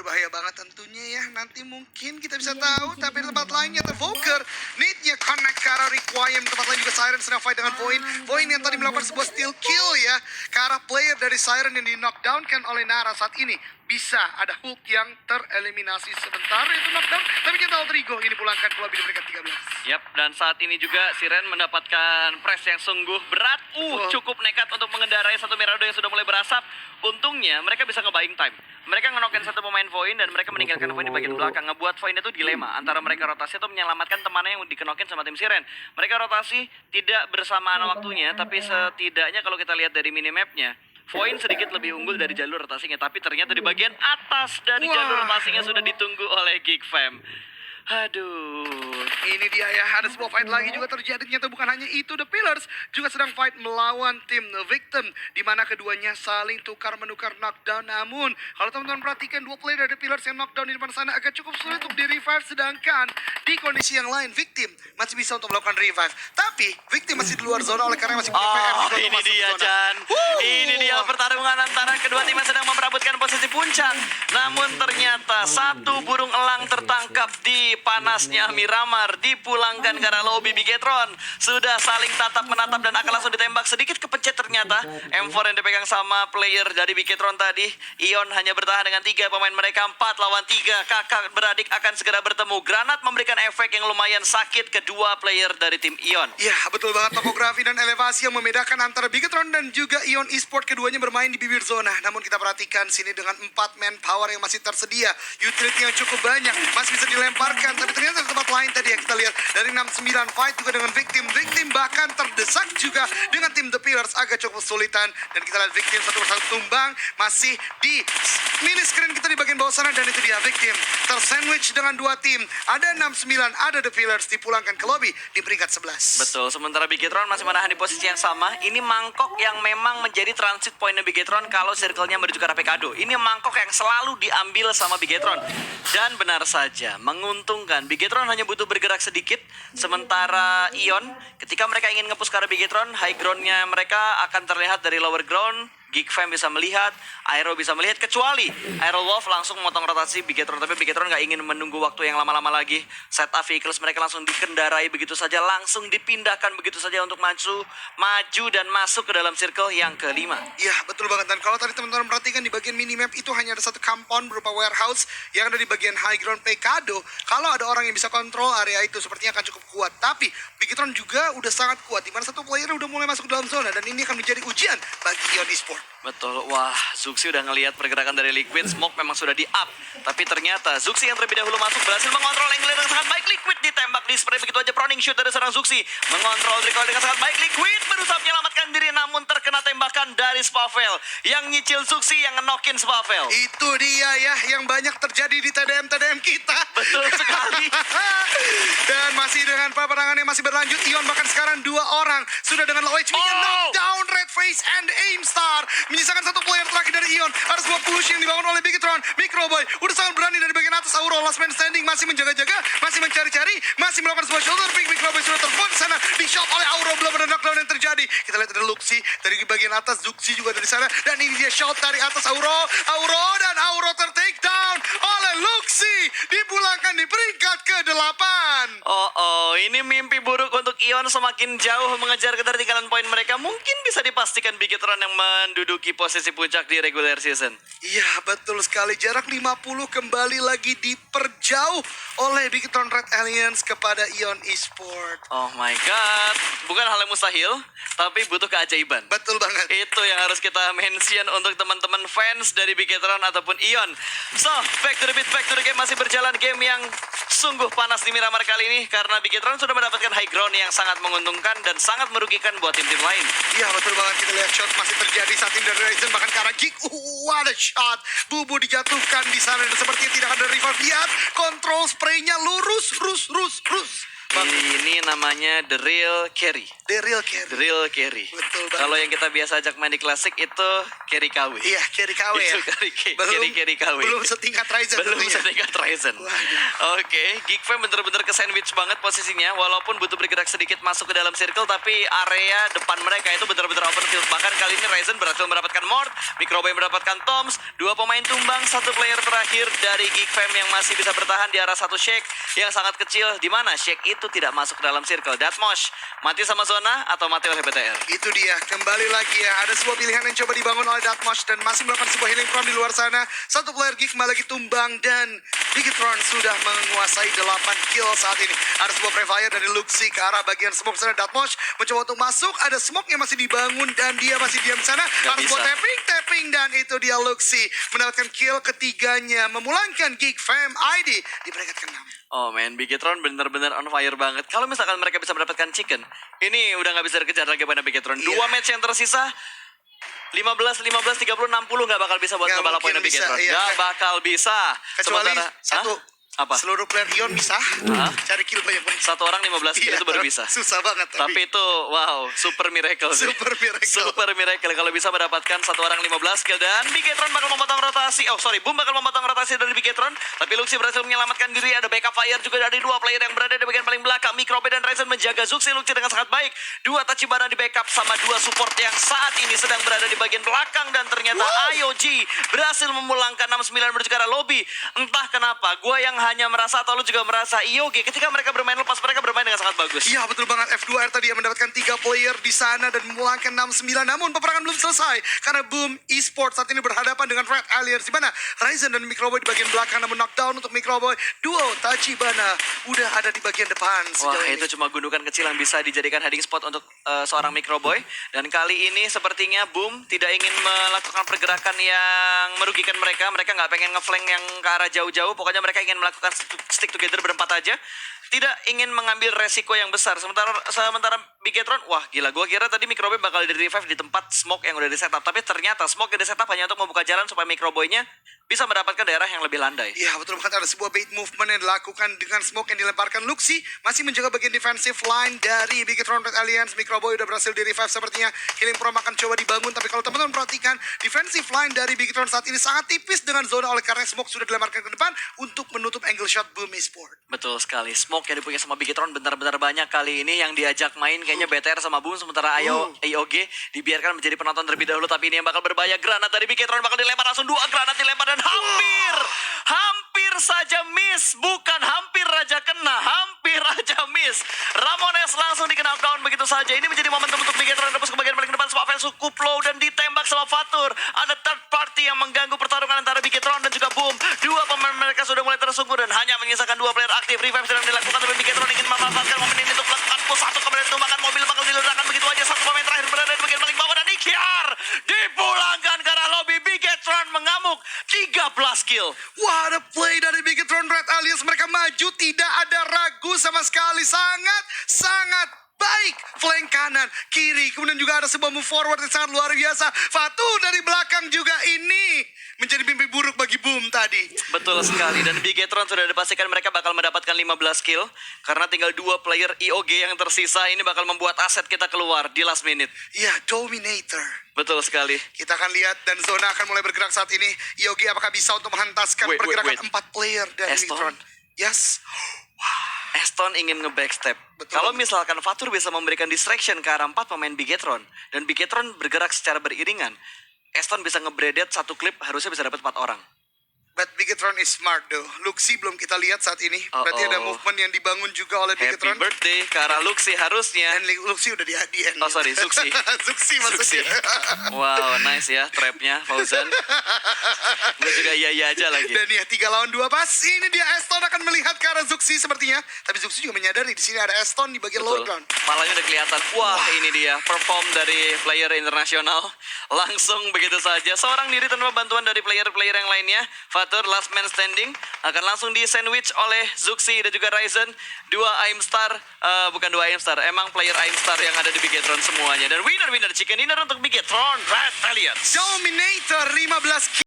berbahaya banget tentunya ya. Nanti mungkin kita bisa tahu, tapi di tempat lainnya Volker need-nya connect ke arah Requiem. Tempat lain juga Siren sedang fight dengan Voin. Voin yang tadi melakukan sebuah steal kill ya ke arah player dari Siren yang di knockdown kan oleh Nara saat ini. Bisa ada Hulk yang tereliminasi sebentar itu knockdown, tapi kita Aldrigo ini pulangkan ke lobby di peringkat 13. Yap, dan saat ini juga Siren mendapatkan press yang sungguh berat. Cukup nekat untuk mengendarai satu Mirado yang sudah mulai berasap. Untungnya mereka bisa nge-buying time. Mereka ngenokin satu pemain Voin dan mereka meninggalkan Voin di bagian belakang. Ngebuat Voin itu dilema antara mereka rotasi atau menyelamatkan temannya yang dikenokin sama tim Siren. Mereka rotasi tidak bersamaan waktunya, tapi setidaknya kalau kita lihat dari minimapnya, Voin sedikit lebih unggul dari jalur rotasinya, tapi ternyata di bagian atas dari jalur rotasinya sudah ditunggu oleh Geek Fam. Aduh, ini dia ya, ada sebuah fight lagi juga terjadi. Ternyata bukan hanya itu, The Pillars juga sedang fight melawan tim The Victim, di mana keduanya saling tukar-menukar knockdown. Namun, kalau teman-teman perhatikan, dua player dari The Pillars yang knockdown di depan sana agak cukup sulit untuk di-revive. Sedangkan di kondisi yang lain, Victim masih bisa untuk melakukan revive. Tapi, Victim masih di luar zona oleh karena masih punya PR. Ini dia, Chan. Ini dia pertarungan antara kedua tim yang sedang memperebutkan posisi puncak. Namun ternyata satu burung elang tertangkap di panasnya Miramar, dipulangkan ke arah lobby Bigetron. Sudah saling tatap menatap dan akan langsung ditembak. Sedikit kepencet ternyata. M4 yang dipegang sama player dari Bigetron tadi. Ion hanya bertahan dengan 3 pemain mereka, 4 lawan 3. Kakak beradik akan segera bertemu. Granat memberikan efek yang lumayan sakit kedua player dari tim Ion. Ya, betul banget, topografi dan elevasi yang membedakan antara Bigetron dan juga Ion Esport. Keduanya bermain di bibir zona. Namun kita perhatikan sini dengan 4 manpower yang masih tersedia, utility yang cukup banyak, masih bisa dilemparkan. Tapi ternyata di tempat lain tadi yang kita lihat dari 69 fight juga dengan Victim bahkan terdesak juga dengan tim The Pillars, agak cukup kesulitan. Dan kita lihat Victim satu persatu tumbang, masih di mini screen kita di bagian bawah sana. Dan itu dia Victim tersandwich dengan 2 tim, ada 69, ada The Pillars, dipulangkan ke lobby di peringkat 11. Betul, sementara Bigetron masih menahan di posisi yang sama. Ini mangkok yang memang menjadi transit pointnya Bigetron kalau circle-nya menuju ke arah Pekado. Ini mangkok yang selalu diambil sama Bigetron. Dan benar saja, menguntungkan. Bigetron hanya butuh bergerak sedikit, sementara Ion, ketika mereka ingin nge-push ke arah Bigetron, high ground-nya mereka akan terlihat dari lower ground. Geek Fam bisa melihat, Aero bisa melihat, kecuali Aero Wolf langsung memotong rotasi Bigetron. Tapi Bigetron nggak ingin menunggu waktu yang lama-lama lagi. Setup vehicles mereka langsung dikendarai begitu saja, langsung dipindahkan begitu saja untuk maju dan masuk ke dalam circle yang kelima. Ya, betul banget. Dan kalau tadi teman-teman perhatikan di bagian minimap itu hanya ada satu compound berupa warehouse yang ada di bagian high ground Pekado. Kalau ada orang yang bisa kontrol area itu, sepertinya akan cukup kuat. Tapi Bigetron juga udah sangat kuat, di mana satu player udah mulai masuk dalam zona, dan ini akan menjadi ujian bagi Ion Esport. Betul, wah, Zuxi udah ngelihat pergerakan dari Liquid. Smoke memang sudah di-up, tapi ternyata Zuxi yang terlebih dahulu masuk berhasil mengontrol angle dengan sangat baik. Liquid ditembak di spray begitu aja, proning shoot dari seorang Zuxi. Mengontrol recoil dengan sangat baik. Liquid berusaha menyelamatkan diri, namun terkena tembakan dari Spavel yang nyicil Zuxi, yang ngenokin Spavel. Itu dia ya, yang banyak terjadi di TDM kita. Betul sekali. Dan masih dengan peperangan yang masih berlanjut, Ion bahkan sekarang 2 orang sudah dengan low HP-nya knockdown Red Face and Aimstar. Menyisakan satu player terakhir dari Ion. Ada sebuah push yang dibangun oleh Bigetron. Microboy udah sangat berani dari bagian atas. Auro last man standing, masih menjaga-jaga, masih mencari-cari, masih melakukan sebuah shoulder pick. Microboy sudah terbang ke sana, di shot oleh Auro. Belum ada knockdown yang terjadi. Kita lihat ada Luxi dari bagian atas, Zuxi juga dari sana, dan ini dia shot dari atas Auro. Dan Auro ter-take down oleh Luxi, dipulangkan di peringkat ke-8. Ini mimpi buruk untuk Ion, semakin jauh mengejar ketertinggalan poin mereka. Mungkin bisa dipastikan Bigetron yang menduduki posisi puncak di regular season. Iya, betul sekali. Jarak 50 kembali lagi diperjauh oleh Bigetron Red Alliance kepada Ion Esport. Oh my god, bukan hal yang mustahil, tapi butuh keajaiban. Betul banget. Itu yang harus kita mention untuk teman-teman fans dari Bigetron ataupun Ion. So, back to the beat, back to the game. Masih berjalan game yang sungguh panas di Miramar kali ini, karena Bigetron sudah mendapatkan high ground yang sangat menguntungkan dan sangat merugikan buat tim-tim lain. Iya, betul banget. Kita lihat shot masih terjadi saat tim dari Ryzen bahkan ke arah Geek. What a shot. Bubu dijatuhkan di sana dan sepertinya tidak ada rival. Lihat, kontrol spraynya lurus. Ini namanya The Real Carry. The real carry. The Real Carry. Betul banget. Kalau yang kita biasa ajak main di klasik itu carry KW. Iya, carry KW ya. Itu carry KW. Belum setingkat Ryzen Belum tentunya. setingkat Ryzen. Waduh. Oke, Geek Fam bener-bener ke sandwich banget posisinya. Walaupun butuh bergerak sedikit masuk ke dalam circle, tapi area depan mereka itu bener-bener open field. Bahkan kali ini Ryzen berhasil mendapatkan Mort, Microboy mendapatkan Toms, 2 pemain tumbang, 1 player terakhir dari Geek Fam yang masih bisa bertahan di arah satu Shake yang sangat kecil, di mana Shake itu tidak masuk ke dalam circle. Datmosh mati sama zona atau mati oleh BTR. Itu dia, kembali lagi ya. Ada sebuah pilihan yang coba dibangun oleh Datmosh dan masih melakukan sebuah healing from di luar sana. Satu player Geek kembali lagi tumbang dan Bigetron sudah menguasai 8 kill saat ini. Ada sebuah prefire dari Luxi ke arah bagian smoke sana. Datmosh mencoba untuk masuk, ada smoke yang masih dibangun dan dia masih diam di sana. Ada sebuah tapping dan itu dia Luxi mendapatkan kill ketiganya, memulangkan Geek Fam ID di peringkat ke-6. Oh man, Bigetron bener-bener on fire banget. Kalau misalkan mereka bisa mendapatkan chicken, ini udah nggak bisa dikejar lagi pada Bigetron. Iya. 2 match yang tersisa, 15, 30, 60 nggak bakal bisa buat Nggak ngebalap poinnya mungkin bisa, Bigetron. iya. Nggak bakal bisa. Kecuali Sementara- satu. Hah? Apa? Seluruh player Ion bisa cari kill banyak-banyak. Satu orang 15 kill Iya, itu baru bisa. Susah banget Tapi itu wow, super miracle sih. Super miracle. Super miracle kalau bisa mendapatkan satu orang 15 kill dan Bigetron bakal memotong rotasi. Oh sorry, Boom bakal memotong rotasi dari Bigetron, tapi Luxi berhasil menyelamatkan diri. Ada backup fire juga dari 2 player yang berada di bagian paling belakang. Microbe dan Ryzen menjaga Zuxi Luxi dengan sangat baik. 2 Tachibana di backup sama 2 support yang saat ini sedang berada di bagian belakang dan ternyata IOG berhasil memulangkan 69 menuju ke arah lobby. Entah kenapa, gue yang hanya merasa atau lu juga merasa IOG ketika mereka bermain lepas, mereka bermain dengan sangat bagus. Iya betul banget, F2R tadi yang mendapatkan 3 player di sana dan memulangkan 69. Namun peperangan belum selesai karena Boom Esports saat ini berhadapan dengan Red Alliance, di mana Ryzen dan Microboy di bagian belakang, namun knockdown untuk Microboy. Duo Tachibana udah ada di bagian depan Wah, sejauh ini. itu cuma gundukan kecil yang bisa dijadikan hiding spot untuk seorang Microboy. Dan kali ini sepertinya Boom tidak ingin melakukan pergerakan yang merugikan mereka. Mereka nggak pengen ngeflank yang ke arah jauh-jauh. Pokoknya mereka ingin melakukan stick together berempat aja. Tidak ingin mengambil resiko yang besar. Sementara Bigetron, wah gila, gue kira tadi Microboy bakal di revive di tempat smoke yang udah di setup. Tapi ternyata smoke yang di setup hanya untuk membuka jalan supaya Microboy-nya bisa mendapatkan daerah yang lebih landai. Iya betul banget, ada sebuah bait movement yang dilakukan dengan smoke yang dilemparkan. Luxi masih menjaga bagian defensive line dari Bigetron Red Alliance. Microboy udah berhasil di revive sepertinya. Healing Prom akan coba dibangun, tapi kalau teman-teman perhatikan defensive line dari Bigetron saat ini sangat tipis dengan zona oleh karena smoke sudah dilemparkan ke depan untuk menutup angle shot Boom Esports. Betul sekali, smoke yang dipunya sama Bigetron benar-benar banyak kali ini. Yang diajak main kayaknya BTR sama Boom, sementara IOG dibiarkan menjadi penonton terlebih dahulu. Tapi ini yang bakal berbahaya, granat dari Bigetron bakal dilempar, langsung 2 granat dilempar dan hampir saja miss. Bukan hampir aja kena, hampir aja miss. Ramones langsung di knockdown begitu saja. Ini menjadi momentum untuk Bigetron tembus ke bagian paling depan. Swavel cukup low dan ditembak sama Fatur. Ada third party yang mengganggu pertarungan antara Bigetron dan juga Boom. 2 pemain mereka sudah mulai tersungkur dan hanya menyisakan 2 player aktif. Revive sedang dilakukan, tapi Bigetron ingin memanfaatkan momen ini untuk melakukan push. 1 kemudian ditumbakan, mobil bakal diledakkan begitu aja. 1 pemain terakhir berada di bagian paling bawah dan Ikyar dipulangkan ke arah lobby. Bigetron mengamuk 13 kill. Wah, ada play dari Bigetron Red Alliance. Mereka maju, tidak ada ragu sama sekali. Sangat baik. Flank kanan, kiri. Kemudian juga ada sebuah move forward yang sangat luar biasa. Fatu dari belakang juga, ini menjadi mimpi buruk bagi Boom tadi. Betul sekali, dan Bigetron sudah dipastikan mereka bakal mendapatkan 15 kill. Karena tinggal 2 player IOG yang tersisa. Ini bakal membuat aset kita keluar di last minute. Ya, Dominator. Betul sekali. Kita akan lihat dan zona akan mulai bergerak saat ini. IOG apakah bisa untuk menghentaskan Wait. pergerakan 4 player dari Aston. Bigetron? Yes. Aston ingin nge-backstep. Betul. Kalau misalkan Fatur bisa memberikan distraction ke arah 4 pemain Bigetron, dan Bigetron bergerak secara beriringan, Aston bisa nge-bredet 1 klip, harusnya bisa dapat 4 orang. But Bigetron is smart though. Luxi belum kita lihat saat ini. Berarti ada movement yang dibangun juga oleh Happy Bigetron. birthday ke arah Luxi harusnya. Dan Luxi udah di end. Oh sorry, Zuxi. Zuxi Zuxi. maksudnya. Wow, nice ya trapnya Fauzan. Gue juga iya aja lagi. Dan ya 3 lawan 2 pas. Ini dia Aston akan melihat ke arah Zuxi sepertinya. Tapi Zuxi juga menyadari di sini ada Aston di bagian lower ground. Malahnya udah kelihatan. Wah, ini dia perform dari player internasional. Langsung begitu saja. Seorang diri tanpa bantuan dari player-player yang lainnya. Fatur last man standing akan langsung di sandwich oleh Zuxi dan juga Ryzen. 2 Aimstar, bukan 2 Aimstar, emang player Aimstar yang ada di Bigetron semuanya. Dan winner chicken dinner untuk Bigetron Red Alliance. Dominator 15